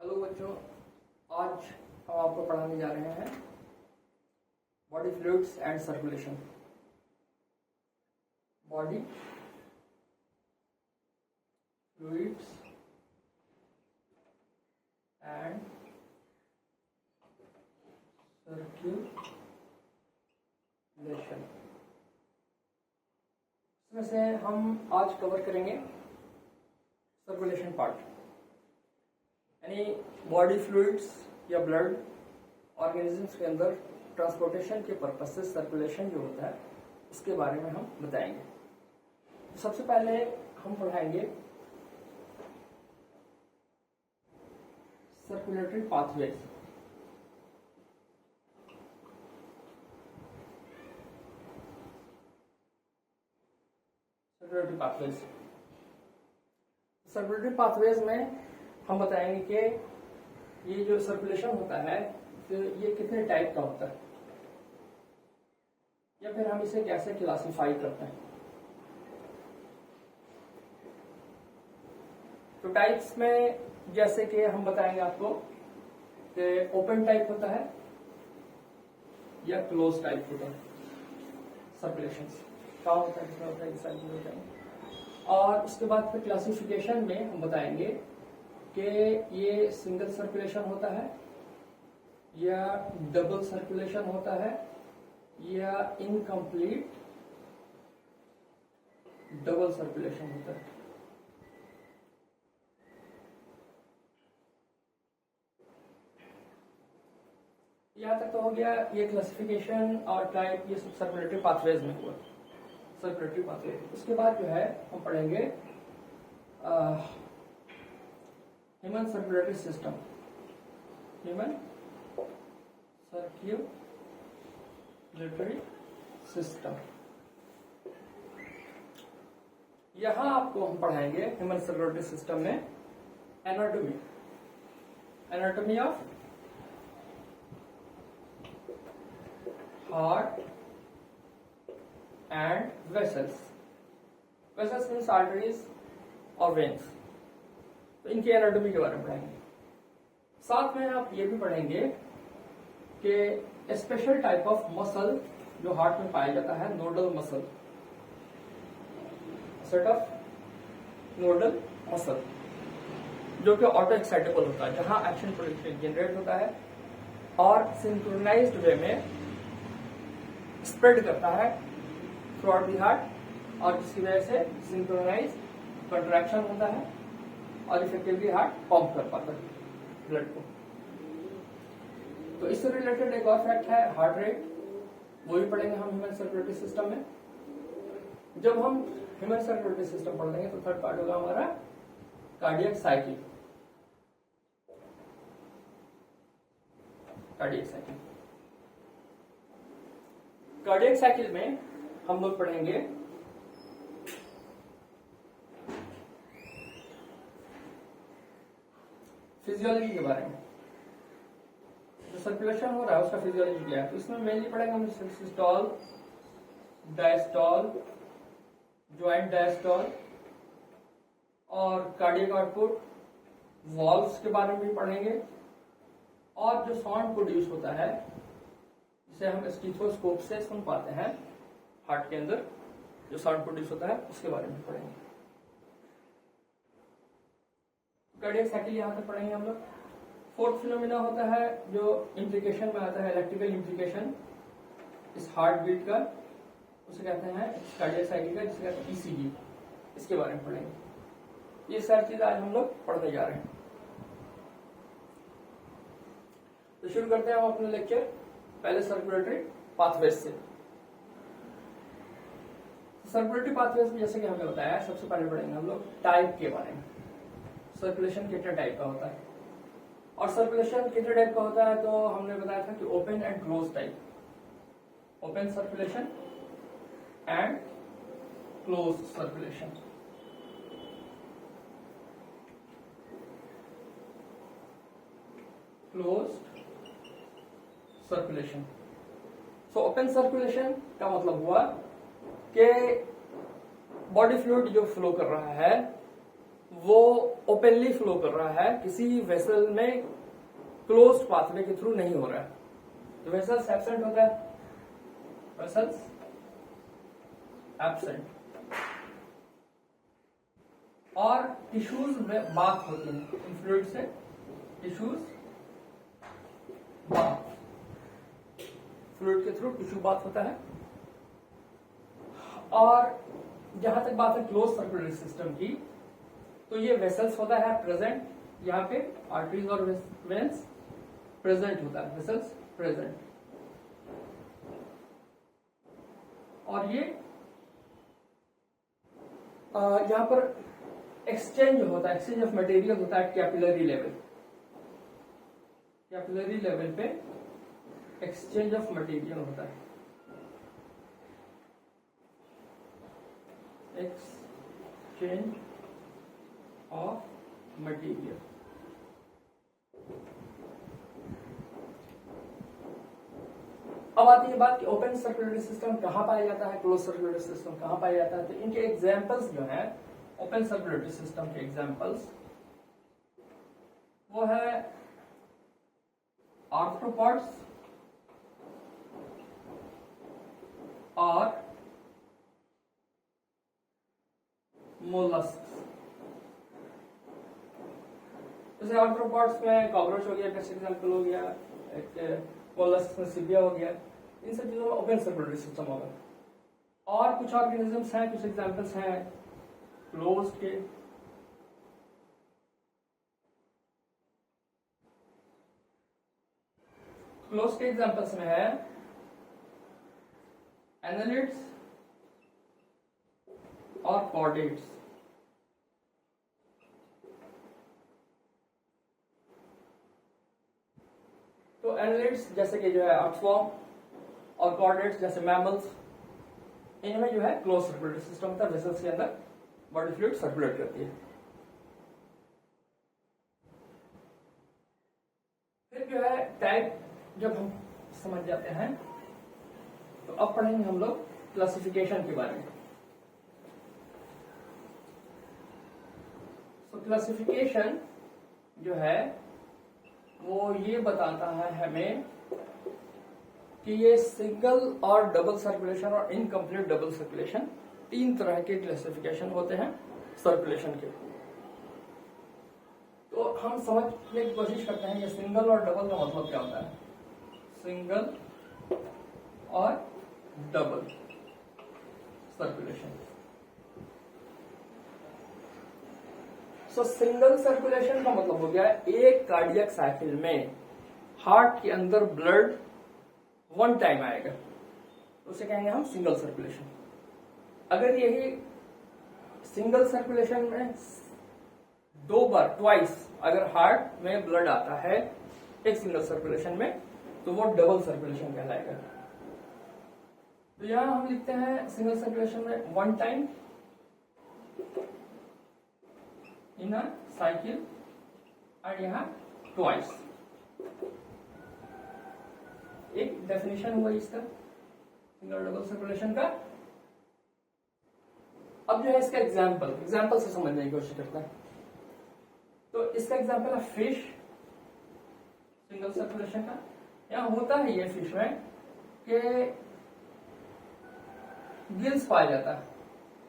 Hello बच्चों, आज हम आपको पढ़ाने जा रहे हैं body fluids and circulation. Body fluids and circulation. इसमें से हम आज कवर करेंगे सर्कुलेशन पार्ट, यानी बॉडी फ्लूइड्स या ब्लड ऑर्गेनिजम्स के अंदर ट्रांसपोर्टेशन के पर्पज से सर्कुलेशन जो होता है उसके बारे में हम बताएंगे। तो सबसे पहले हम पढ़ाएंगे circulatory pathways. Circulatory pathways circulatory pathways में हम बताएंगे कि ये जो सर्कुलेशन होता है तो ये कितने टाइप का होता है, या फिर हम इसे कैसे क्लासिफाई करते हैं। तो टाइप्स में जैसे कि हम बताएंगे आपको कि ओपन टाइप होता है या क्लोज टाइप होता है। सर्कुलेशन क्या होता है, कितना होता है, ये सारी चीजें बताएंगे। और उसके बाद फिर क्लासिफिकेशन में हम बताएंगे कि ये सिंगल सर्कुलेशन होता है या डबल सर्कुलेशन होता है या इनकम्प्लीट डबल सर्कुलेशन होता है। यहां तक तो हो गया ये क्लासिफिकेशन और टाइप, ये सब सर्कुलेटरी पाथवेज में हुआ। सर्कुलेटरी पाथवे उसके बाद जो है हम पढ़ेंगे human circulatory system. Human circulatory system, यहां आपको हम पढ़ाएंगे ह्यूमन सर्कुलेटरी सिस्टम में anatomy of heart and vessels. Vessels means arteries और वेन्स, तो इनकी एनाटॉमी के बारे में पढ़ेंगे। साथ में आप ये भी पढ़ेंगे कि स्पेशल टाइप ऑफ मसल जो हार्ट में पाया जाता है, nodal muscle, set of nodal muscle, जो कि ऑटो एक्साइटेबल होता है, जहां एक्शन पोटेंशियल जनरेट होता है और सिंक्रोनाइज्ड वे में स्प्रेड करता है थ्रू आउट दी हार्ट, और जिसकी वजह से सिंक्रोनाइज कंट्रैक्शन होता है और इफेक्टिवली हार्ट पंप कर पाता है ब्लड को। तो इससे रिलेटेड एक और फैक्ट है हार्ट रेट, वो भी पढ़ेंगे हम ह्यूमन सर्कुलेटरी सिस्टम में। जब हम ह्यूमन सर्कुलेटरी सिस्टम पढ़ लेंगे तो थर्ड पार्ट होगा हमारा cardiac cycle. Cardiac cycle cardiac cycle में हम लोग पढ़ेंगे फिजियोलॉजी के बारे में। जो सर्कुलेशन हो रहा है उसका फिजियोलॉजी क्या है, तो इसमें मेनली पढ़ेंगे हम सिस्टोल, डायस्टोल, ज्वाइंट डायस्टोल और कार्डियक आउटपुट, वॉल्व्स के बारे में भी पढ़ेंगे, और जो साउंड प्रोड्यूस होता है जिसे हम स्टीथोस्कोप से सुन पाते हैं हार्ट के अंदर, जो साउंड प्रोड्यूस होता है उसके बारे में पढ़ेंगे। कार्डियक साइकिल यहां तक पढ़ेंगे हम लोग। फोर्थ फिनोमिना होता है जो इम्प्लीकेशन में आता है, इलेक्ट्रिकल इम्प्लीकेशन इस हार्ट बीट का, उसे कहते हैं कार्डियक साइकिल का, जिसे कहते हैं ईसीजी। इसके बारे में पढ़ेंगे। ये सारी चीजें आज हम लोग पढ़ने जा रहे हैं। तो शुरू करते हैं हम अपना लेक्चर पहले सर्कुलेटरी पाथवेज से। सर्कुलेटरी पाथवेज में जैसे कि हमने बताया, सबसे पहले पढ़ेंगे हम लोग टाइप के बारे में। सर्कुलेशन कितने टाइप का होता है, और सर्कुलेशन कितने टाइप का होता है, तो हमने बताया था कि open and close type, open circulation and close circulation. Close circulation. So open circulation का मतलब हुआ कि बॉडी फ्लूइड जो फ्लो कर रहा है वो ओपनली फ्लो कर रहा है, किसी वेसल में क्लोज्ड पाथवे के थ्रू नहीं हो रहा है, तो वेसल्स एब्सेंट होता है, वेसल्स एब्सेंट। और टिश्यूज में बात होती है, इन फ्लूइड से टिश्यूज बात, फ्लूइड के थ्रू टिश्यू बात होता है। और जहां तक बात है क्लोज सर्कुलेटरी सिस्टम की, तो ये वेसल्स होता है प्रेजेंट, यहाँ पे आर्टरीज और वेन्स प्रेजेंट होता है, वेसल्स प्रेजेंट। और ये यहाँ पर एक्सचेंज होता है, एक्सचेंज ऑफ मटेरियल होता है कैपिलरी लेवल, कैपिलरी लेवल पे एक्सचेंज ऑफ मटेरियल होता है, एक्सचेंज ऑफ मटेरियल। अब आती है बात कि ओपन सर्कुलेटरी सिस्टम कहां पाया जाता है, क्लोज सर्कुलेटरी सिस्टम कहां पाया जाता है। तो इनके एग्जांपल्स जो हैं ओपन सर्कुलेटरी सिस्टम के एग्जांपल्स, वो है आर्थ्रोपॉड्स और मोलस्क। जैसे आर्थ्रोपॉड्स में कॉकरोच हो गया, बेस्ट एग्जांपल हो गया, एक मोलस्क में सीपिया हो गया, इन सब चीजों में ओपन सर्कुलेटरी सिस्टम होगा। और कुछ ऑर्गेनिजम्स हैं, कुछ एग्जांपल्स हैं क्लोज्ड के, क्लोज के एग्जांपल्स में है एनालिड्स और कॉर्डेट्स। तो एनालिड्स जैसे कि जो है अर्थवॉर्म, और कॉर्डेट्स जैसे मैमल्स, इनमें जो है क्लोज सर्कुलेटरी सिस्टम होता है, वेसल्स के अंदर बॉडी फ्लूइड सर्कुलेट करती है। फिर जो है टाइप जब हम समझ जाते हैं, तो अब पढ़ेंगे हम लोग क्लासिफिकेशन के बारे में। तो क्लासिफिकेशन जो है वो ये बताता है हमें कि ये सिंगल और डबल सर्कुलेशन और इनकम्प्लीट डबल सर्कुलेशन, तीन तरह के क्लासिफिकेशन होते हैं सर्कुलेशन के। तो हम समझने की कोशिश करते हैं ये सिंगल और डबल का मतलब क्या होता है। सिंगल और डबल सर्कुलेशन। सो सिंगल सर्कुलेशन का मतलब हो गया एक कार्डियक साइकिल में हार्ट के अंदर ब्लड वन टाइम आएगा, उसे कहेंगे हम सिंगल सर्कुलेशन। अगर यही सिंगल सर्कुलेशन में दो बार ट्वाइस अगर हार्ट में ब्लड आता है एक सिंगल सर्कुलेशन में, तो वो डबल सर्कुलेशन कहलाएगा। तो यहां हम लिखते हैं सिंगल सर्कुलेशन में one time in a cycle, और यहां ट्वाइस। एक डेफिनेशन हुआ इसका सिंगल डबल सर्कुलेशन का। अब जो है इसका एग्जाम्पल से समझने की कोशिश करते हैं। तो इसका एग्जाम्पल है फिश, सिंगल सर्कुलेशन का। यहां होता है ये फिश में कि गिल्स पाया जाता है,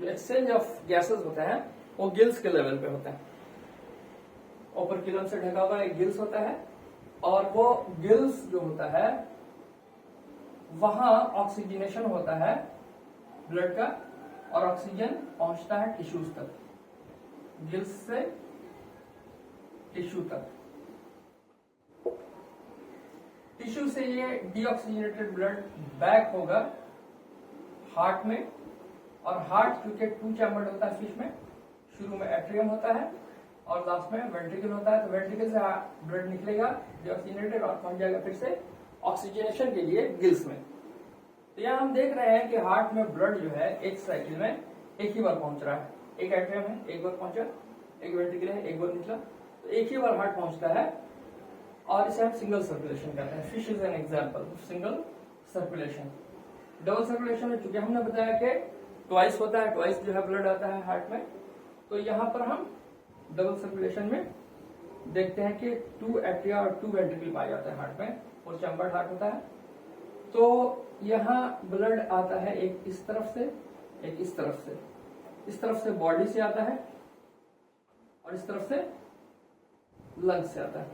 जो एक्सचेंज ऑफ गैसेस होता है वो गिल्स के लेवल पे होता है। ओपरक्यूलम से ढका हुआ एक गिल्स होता है, और वो गिल्स जो होता है वहां ऑक्सीजनेशन होता है ब्लड का, और ऑक्सीजन पहुंचता है टिश्यूज तक, गिल्स से टिश्यू तक। टिश्यू से ये डीऑक्सीजनेटेड ब्लड बैक होगा हार्ट में, और हार्ट क्योंकि टू चैम्बर्ड होता है फिश में, शुरू में एट्रियम होता है और लास्ट में वेंट्रिकल होता है। तो वेंट्रिकल से ब्लड निकलेगा डीऑक्सीजनेटेड और पहुंच जाएगा फिर से ऑक्सीजनेशन के लिए गिल्स में। तो यहाँ हम देख रहे हैं कि हार्ट में ब्लड जो है एक साइकिल में एक ही बार पहुंच रहा है। एक एट्रियम है, एक बार पहुंचा, एक वेंट्रिकल है, एक बार निकला, तो एक ही बार हार्ट पहुंचता है, और इसे हम सिंगल सर्कुलेशन कहते हैं। Fish is an example single circulation. Double circulation में चूंकि हमने बताया कि ट्वाइस होता है, ट्वाइस जो है ब्लड आता है हार्ट में, तो यहाँ पर हम डबल सर्कुलेशन में देखते हैं कि 2 एट्रिया और 2 वेंट्रिकल पाए जाते हैं हार्ट में, और चैम्बर्ड हार्ट होता है। तो यहाँ ब्लड आता है एक इस तरफ से, एक इस तरफ से। इस तरफ से बॉडी से आता है और इस तरफ से लंग से आता है,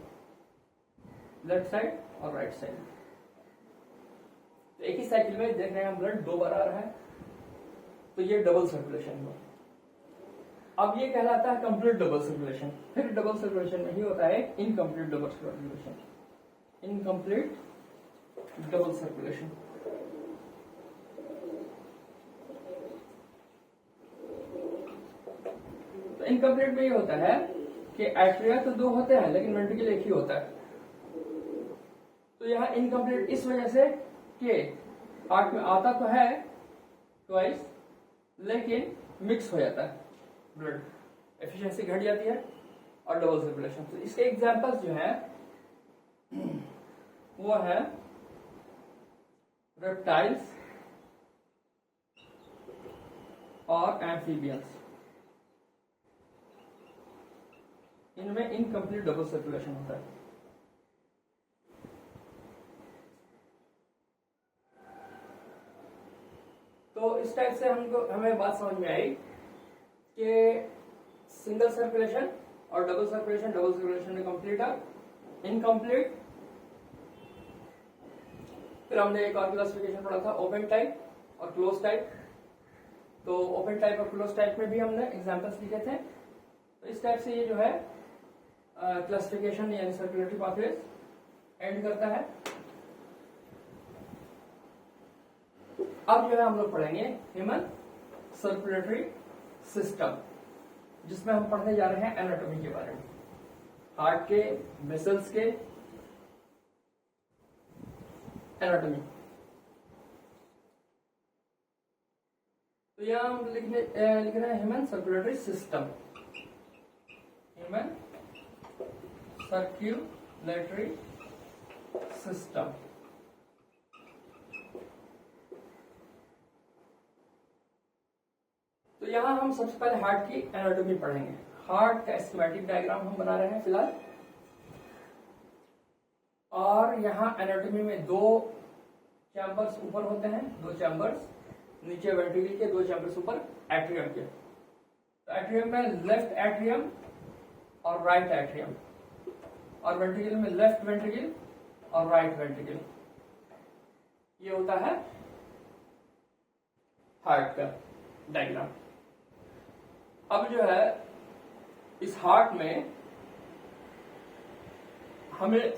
लेफ्ट साइड और राइट साइड। तो एक ही साइकिल में देख रहे हैं हम ब्लड 2 बार आ रहा है, तो ये डबल सर्कुलेशन हुआ। अब ये कहलाता है कंप्लीट डबल सर्कुलेशन। फिर डबल सर्कुलेशन नहीं होता है incomplete double circulation, incomplete double circulation. तो इनकम्प्लीट में ये होता है कि एट्रिया तो 2 होते हैं लेकिन वेंट्रिकल एक ही होता है। तो यहाँ इनकम्प्लीट इस वजह से कि हार्ट में आता तो है ट्वाइस, लेकिन मिक्स हो जाता है, ब्लड एफिशिएंसी घट जाती है और डबल सर्कुलेशन। तो इसके एग्जांपल्स जो हैं वो है रेप्टाइल्स और एम्फीबियंस। इनमें इनकम्प्लीट डबल सर्कुलेशन होता है। तो इस टाइप से हमें बात समझ में आई कि सिंगल सर्कुलेशन और डबल सर्कुलेशन में कंप्लीट है, इनकम्प्लीट। फिर हमने एक और क्लासिफिकेशन पढ़ा था ओपन टाइप और क्लोज टाइप। तो ओपन टाइप और क्लोज टाइप में भी हमने एग्जांपल्स लिखे थे। तो इस टाइप से ये जो है क्लासिफिकेशन यानी सर्कुलेटरी पाथवेज एंड करता है। अब जो है हम लोग पढ़ेंगे ह्यूमन सर्कुलेटरी सिस्टम, जिसमें हम पढ़ने जा रहे हैं एनाटॉमी के बारे में, हार्ट के, मसल्स के एनाटॉमी। तो यहां हम लिख रहे हैं human circulatory system, human circulatory system. तो यहां हम सबसे पहले हार्ट की एनाटॉमी पढ़ेंगे। हार्ट का स्कीमेटिक डायग्राम हम बना रहे हैं फिलहाल, और यहाँ एनाटॉमी में 2 चैम्बर्स ऊपर होते हैं, 2 चैम्बर्स नीचे वेंट्रिकल के, 2 चैम्बर्स ऊपर एट्रियम के। तो एट्रियम में लेफ्ट एट्रियम और राइट एट्रियम, और वेंट्रिकल में लेफ्ट वेंट्रिकल और राइट वेंट्रिकल। ये होता है हार्ट का डायग्राम। अब जो है इस हार्ट में हमें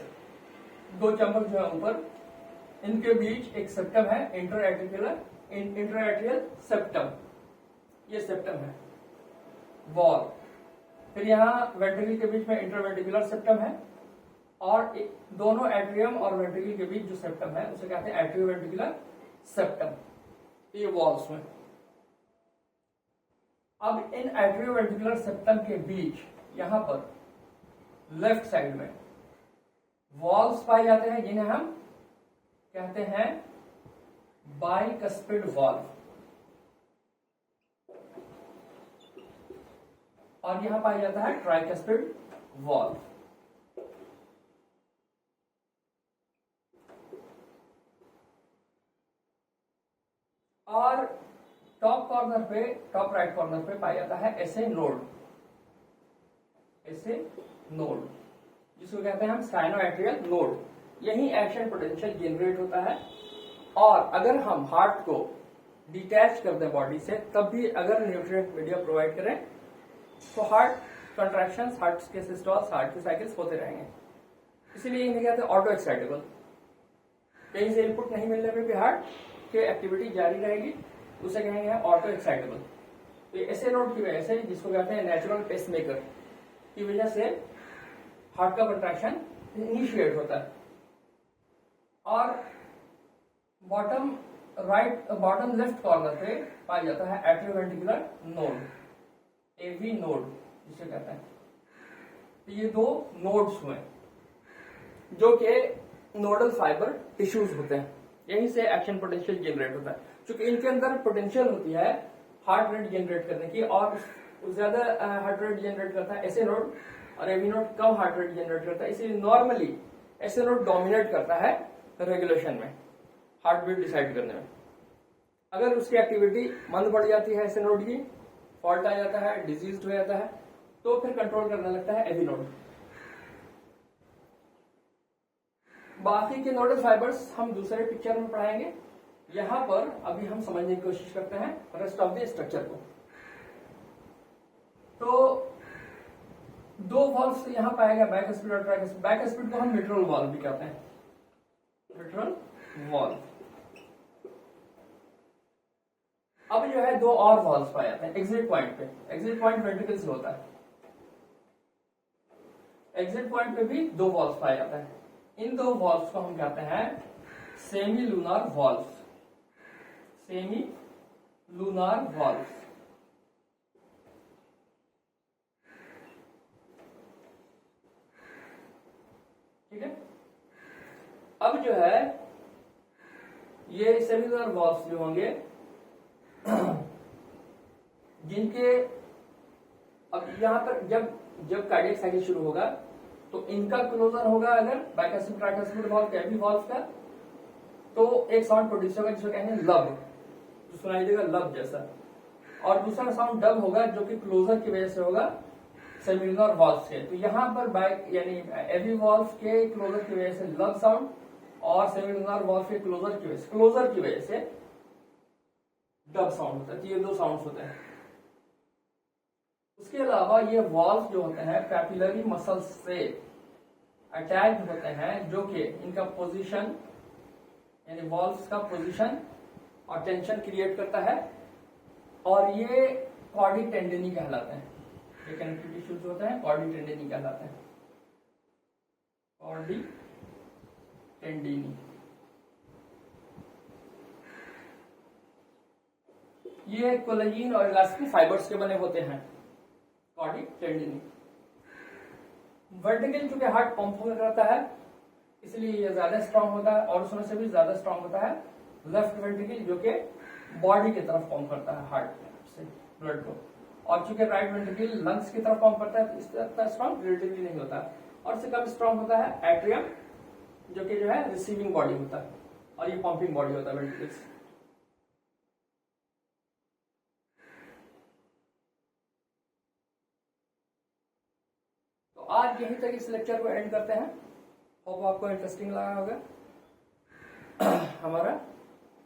2 चैम्बर जो है ऊपर, इनके बीच एक सेप्टम है, इंटरएट्रियल सेप्टम, ये सेप्टम है, वॉल। फिर यहाँ वेंट्रिकल के बीच में इंटरवेंट्रिकुलर सेप्टम है, और दोनों एट्रियम और वेंट्रिकल के बीच जो सेप्टम है उसे कहते हैं एट्रियोवेंट्रिकुलर सेप्टम। ये वॉल्स में। अब इन एट्रियोवेंट्रिकुलर सेप्टम के बीच यहां पर लेफ्ट साइड में वॉल्स पाए जाते हैं, जिन्हें हम कहते हैं बाइकस्पिड वॉल्व, और यहां पाया जाता है ट्राइकस्पिड वॉल्व। और टॉप कॉर्नर पे, टॉप राइट कॉर्नर पे पाया जाता है ऐसे नोड, जिसको कहते हैं हम साइनोएट्रियल नोड। यही एक्शन पोटेंशियल जनरेट होता है। और अगर हम हार्ट को डिटैच कर दें बॉडी से, तब भी अगर न्यूट्रिएंट मीडिया प्रोवाइड करें, तो हार्ट कंट्रैक्शंस, हार्ट के सिस्टोल्स, हार्ट के साइकिल्स होते रहेंगे। इसीलिए इन्हें कहते हैं ऑटो एक्साइटेबल। कहीं से इनपुट नहीं मिलने पर भी हार्ट की एक्टिविटी जारी रहेगी, उसे कहेंगे ऑटो एक्साइटेबल। तो ऐसे नोड की वजह से, जिसको कहते हैं नेचुरल पेसमेकर की वजह से, हार्ट का कंट्रैक्शन इनिशिएट होता है। और बॉटम लेफ्ट कॉर्नर पे पाया जाता है एट्रियोवेंट्रिकुलर नोड, एवी नोड जिसे कहते हैं। तो ये 2 नोड्स हुए जो कि नोडल फाइबर टिश्यूज होते हैं। यहीं से एक्शन पोटेंशियल जनरेट होता है। क्योंकि इनके अंदर पोटेंशियल होती है हार्ट रेट जनरेट करने की, और ज्यादा हार्ट रेट जनरेट करता है एसए नोड, और एबी नोड कम हार्ट रेट जनरेट करता है। इसलिए नॉर्मली एसए नोड डोमिनेट करता है रेगुलेशन में, हार्ट बीट डिसाइड करने में। अगर उसकी एक्टिविटी मंद पड़ जाती है एसए नोड की, फॉल्ट आ जाता है, डिजीज हो जाता है, तो फिर कंट्रोल करने लगता है एबी नोड। बाकी के नोडल फाइबर्स हम दूसरे पिक्चर में पढ़ाएंगे। यहां पर अभी हम समझने की कोशिश करते हैं रेस्ट ऑफ द स्ट्रक्चर को। तो दो वॉल्व्स यहां पाया गया, बैक स्पिड और ट्राइक स्पिड। बैक स्पिड को हम मिट्रल वॉल्व भी कहते हैं, मिट्रल वॉल्व। अब जो है दो और वॉल्व्स पाए जाते हैं एग्जिट पॉइंट पे। एग्जिट पॉइंट वेंट्रिकल से होता है, एग्जिट पॉइंट पे भी दो वॉल्व्स पाए जाते हैं। इन दो वॉल्व्स को हम कहते हैं semi lunar valve, semi lunar valve. ठीक है। अब जो है ये सेमी लूनार वॉल्व्स जो होंगे जिनके, अब यहां पर जब कार्डियक साइकिल शुरू होगा तो इनका क्लोजर होगा अगर बाइकास्पिड ट्राइकास्पिड वॉल्व कैवी वॉल्व का, तो एक साउंड प्रोड्यूस होगा जिसको कहते हैं लब, जो सुनाई देगा लब जैसा। और दूसरा साउंड डब होगा जो कि क्लोजर की वजह से होगा सेमिलुनर वॉल्व के। तो यहां पर बाइक यानी एवी वॉल्व के क्लोजर की वजह से लब साउंड, और सेमिलुनर वॉल्व के क्लोजर की वजह से डब साउंड होता है। ये दो साउंड्स होते हैं। उसके अलावा ये वॉल्व जो होते हैं पैपिलरी मसल्स से अटैच होते हैं, जो कि इनका पोजीशन यानी वॉल्व्स का पोजीशन और टेंशन क्रिएट करता है, और ये कॉर्डी टेंडेनी कहलाते हैं। ये कनेक्टिव टिश्यूज होते हैं, कॉर्डी टेंडेनी कहलाते हैं, कॉर्डी टेंडेनी। ये कोलेजन और इलास्टिक फाइबर्स के बने होते हैं, कॉर्डी टेंडेनी। वर्टिकल चूंकि हार्ट पंप करता है इसलिए ये ज्यादा स्ट्रांग होता है, और उसमें से भी ज्यादा स्ट्रांग होता है लेफ्ट वेंट्रिकल जो कि बॉडी की तरफ पंप करता है हार्ट से ब्लड को, और चूंकि राइट वेंट्रिकल लंग्स की तरफ पंप करता है इस तरह स्ट्रांग रिलेटिवली नहीं होता है। और इससे कम स्ट्रांग होता है एट्रियम जो कि जो है रिसीविंग बॉडी होता है, और ये पंपिंग बॉडी होता है वेंट्रिकल्स। तो आज यहीं तक इस लेक्चर को एंड करते हैं। होप आपको इंटरेस्टिंग लगा होगा हमारा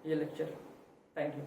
ये लेक्चर। Thank you.